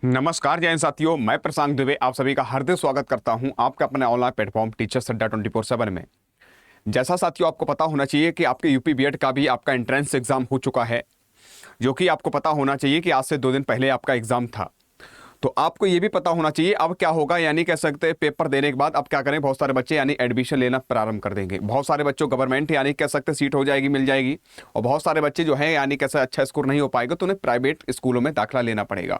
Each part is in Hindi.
नमस्कार जय हिंद साथियों, मैं प्रशांत दुबे आप सभी का हार्दिक स्वागत करता हूं आपका अपने ऑनलाइन प्लेटफॉर्म टीचर्स अड्डा 24/7 में। जैसा साथियों आपको पता होना चाहिए कि आपके यूपी बीएड का भी आपका एंट्रेंस एग्जाम हो चुका है, जो कि आपको पता होना चाहिए कि आज से 2 दिन पहले आपका एग्जाम था। तो आपको ये भी पता होना चाहिए अब क्या होगा, यानी कह सकते हैं पेपर देने के बाद अब क्या करें, बहुत सारे बच्चे यानी एडमिशन लेना प्रारंभ कर देंगे। बहुत सारे बच्चों को गवर्नमेंट यानी कह सकते सीट हो जाएगी, मिल जाएगी, और बहुत सारे बच्चे जो हैं यानी कैसे अच्छा स्कोर नहीं हो पाएगा तो उन्हें प्राइवेट स्कूलों में दाखिला लेना पड़ेगा।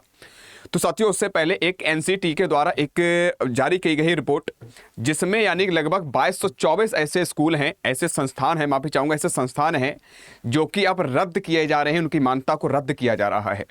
तो साथियों उससे पहले एक एनसीटी के द्वारा एक जारी की गई रिपोर्ट, जिसमें यानी लगभग 2224 ऐसे स्कूल हैं, ऐसे संस्थान हैं, माफी चाहूंगा, ऐसे संस्थान हैं जो कि अब रद्द किए जा रहे हैं, उनकी मान्यता को रद्द किया जा रहा है।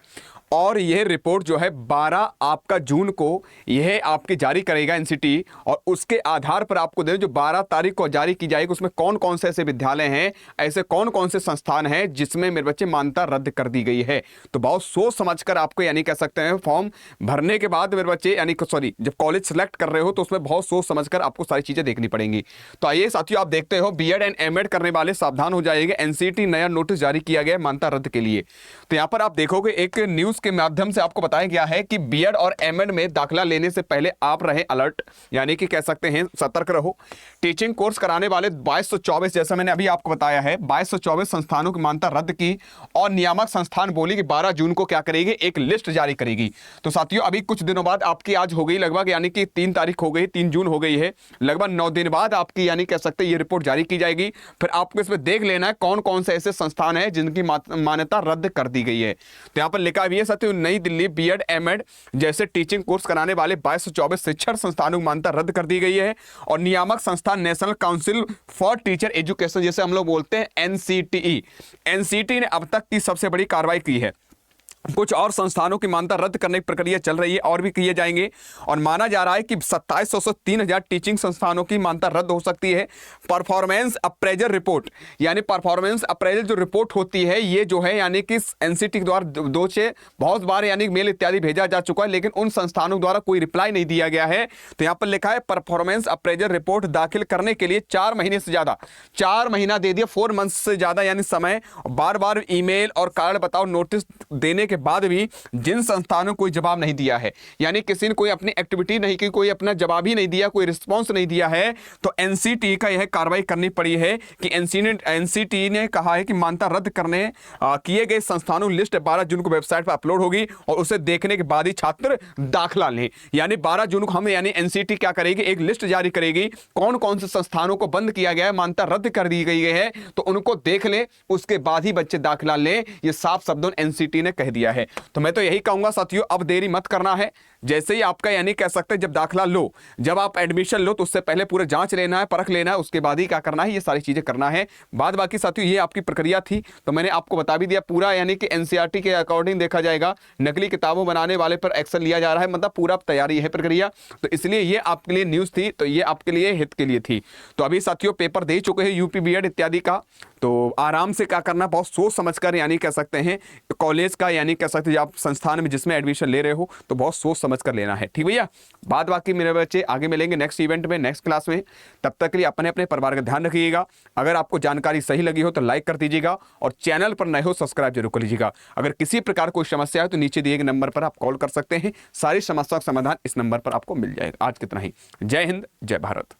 और यह रिपोर्ट जो है 12 आपका जून को यह आपकी जारी करेगा एनसीटी, और उसके आधार पर आपको दे जो 12 तारीख को जारी की जाएगी उसमें कौन कौन से ऐसे विद्यालय हैं, ऐसे कौन कौन से संस्थान हैं जिसमें मेरे बच्चे मान्यता रद्द कर दी गई है। तो बहुत सोच समझकर आपको यानी कह सकते हैं फॉर्म भरने के बाद मेरे बच्चे यानी सॉरी जब कॉलेज सेलेक्ट कर रहे हो तो उसमें बहुत सोच समझकर आपको सारी चीजें देखनी पड़ेंगी। तो आइए साथियों आप देखते हो, बीएड एंड एमएड करने वाले सावधान हो जाएंगे, एनसीटी नया नोटिस जारी किया गया है मान्यता रद्द के लिए। तो यहां पर आप देखोगे एक न्यूज के माध्यम से आपको बताया गया है कि बीएड और एमएड में दाखिला लेने से पहले आप रहे अलर्ट, यानी कि कह सकते हैं सतर्क रहो। टीचिंग कोर्स कराने वाले 2224, जैसा मैंने अभी आपको बताया है, 2224 संस्थानों की मान्यता रद्द की, और नियामक संस्थान बोली कि 12 जून को क्या करेगी, एक लिस्ट जारी करेगी। तो साथियों अभी कुछ दिनों बाद आपकी आज हो गई लगभग, यानी कि 3 तारीख हो गई, 3 जून हो गई है, लगभग 9 दिन बाद आपकी यानी कह सकते हैं ये रिपोर्ट जारी की जाएगी। फिर आपको इसमें देख लेना है कौन कौन से ऐसे संस्थान हैं जिनकी मान्यता रद्द कर दी गई है। तो यहां पर लिखा भी है साथियों, नई दिल्ली बीएड एमएड जैसे टीचिंग कोर्स कराने वाले 2224 शिक्षण संस्थानों की मान्यता रद्द कर दी गई है, और नियामक संस्थान national council for teacher education, जैसे हम लोग बोलते हैं एनसीटीई, एनसीटी ने अब तक की सबसे बड़ी कार्रवाई की है। कुछ और संस्थानों की मान्यता रद्द करने की प्रक्रिया चल रही है, और भी किए जाएंगे, और माना जा रहा है कि 2700 से 3000 टीचिंग संस्थानों की मान्यता रद्द हो सकती है। परफॉर्मेंस अप्रेजल रिपोर्ट, यानी परफॉर्मेंस अप्रेजल जो रिपोर्ट होती है ये जो है यानी कि एनसीटी के द्वारा 2 से बहुत बार यानी मेल इत्यादि भेजा जा चुका है, लेकिन उन संस्थानों द्वारा कोई रिप्लाई नहीं दिया गया है। तो यहां पर लिखा है परफॉर्मेंस अप्रेजल रिपोर्ट दाखिल करने के लिए 4 महीने से ज्यादा, 4 महीना दे दिया, 4 मंथ से ज्यादा यानी समय, बार बार ईमेल और कारण बताओ नोटिस देने के बाद भी जिन संस्थानों कोई जवाब नहीं दिया है, यानी किसी ने कोई अपनी एक्टिविटी नहीं की, कोई अपना जवाब ही नहीं दिया, कोई रिस्पांस नहीं दिया है, तो एनसीटी का यह कार्रवाई करनी पड़ी है कि एनसीटी ने कहा है कि मान्यता रद्द करने किए गए संस्थानों की लिस्ट 12 जून को वेबसाइट पर अपलोड होगी, और उसे देखने के बाद ही छात्र दाखिला लें। यानी 12 जून को हम यानी एनसीटी क्या करेगी, एक लिस्ट जारी करेगी कौन कौन से संस्थानों को बंद किया गया है, मान्यता रद्द कर दी गई है, तो उनको देख लें, उसके बाद ही बच्चे दाखिला लें। यह साफ शब्दों एनसीटी ने कह दिया है। तो मैं तो यही कहूंगा साथियों, अब देरी मत करना है। जैसे ही आपका यानी कह सकते हैं जब दाखिला लो, जब आप एडमिशन लो, तो उससे पहले पूरे जांच लेना है, परख लेना है, उसके बाद ही क्या करना है, ये सारी चीजें करना है। बाद बाकी साथियों ये आपकी प्रक्रिया थी, तो मैंने आपको बता भी दिया पूरा, यानी कि एनसीईआरटी के अकॉर्डिंग देखा जाएगा, नकली किताबों बनाने वाले पर एक्शन लिया जा रहा है, मतलब पूरा तैयारी है प्रक्रिया। तो इसलिए ये आपके लिए न्यूज थी, तो ये आपके लिए हित के लिए थी। तो अभी साथियों पेपर दे चुके हैं यूपी बीएड इत्यादि का, तो आराम से क्या करना, बहुत सोच समझकर यानी कह सकते हैं कॉलेज का, यानी कह सकते हैं आप संस्थान में जिसमें एडमिशन ले रहे हो, तो बहुत सोच समझकर लेना है, ठीक भैया। बाद बाकी मेरे बच्चे आगे मिलेंगे नेक्स्ट इवेंट में, नेक्स्ट क्लास में। तब तक के लिए अपने अपने परिवार का ध्यान रखिएगा। अगर आपको जानकारी सही लगी हो तो लाइक कर दीजिएगा, और चैनल पर नए हो सब्सक्राइब जरूर कर लीजिएगा। अगर किसी प्रकार कोई समस्या है तो नीचे दिए गए नंबर पर आप कॉल कर सकते हैं, सारी समस्याओं का समाधान इस नंबर पर आपको मिल जाएगा। आज कितना ही, जय हिंद जय भारत।